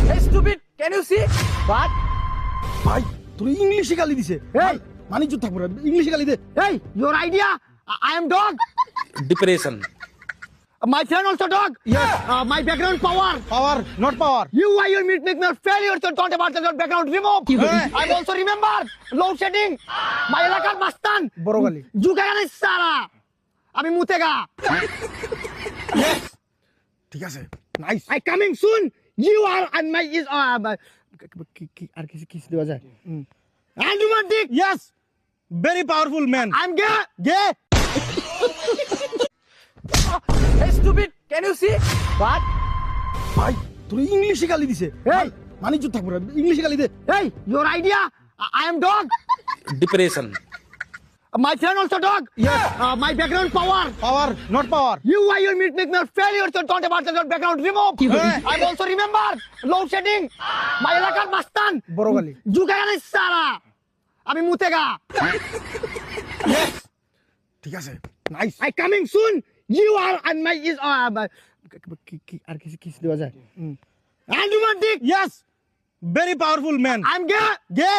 Hey, stupid! Can you see? What? ভাই তোর ইংলিশে গালি দিছে এই! মানে জুত থাকবো না ইংলিশে গালি দে Hey, your idea? I am dog. Depression. My friend also dog. Yes. My background power. Power not power You why you make me failure to don't about your background remove. I'm also remember load shedding. My এলাকার মাস্তান. বড় গালি জুগাগানে সারা। আমি মুতেগা। ঠিক আছে nice I coming soon. You are and my is আর কিছু দেওয়া যায় and you want dick. Yes very powerful man I'm gay. Gay Hey, stupid! Can you see? What? ভাই তোর ইংলিশে গালি দিছে এই! মানে জুত থাকবো না ইংলিশে গালি দে Hey, your idea? I am dog. Depression. My friend also dog. Yes. My background power. Power not power You why you make me failure to don't about your background remove. I'm also remember load shedding. My এলাকার মাস্তান. বড় গালি জুগাগানে সারা। আমি মুতেগা। ঠিক আছে nice I coming soon. You are and my is আর কিছু দেওয়া যায় and you want dick. Yes very powerful man I'm gay. Gay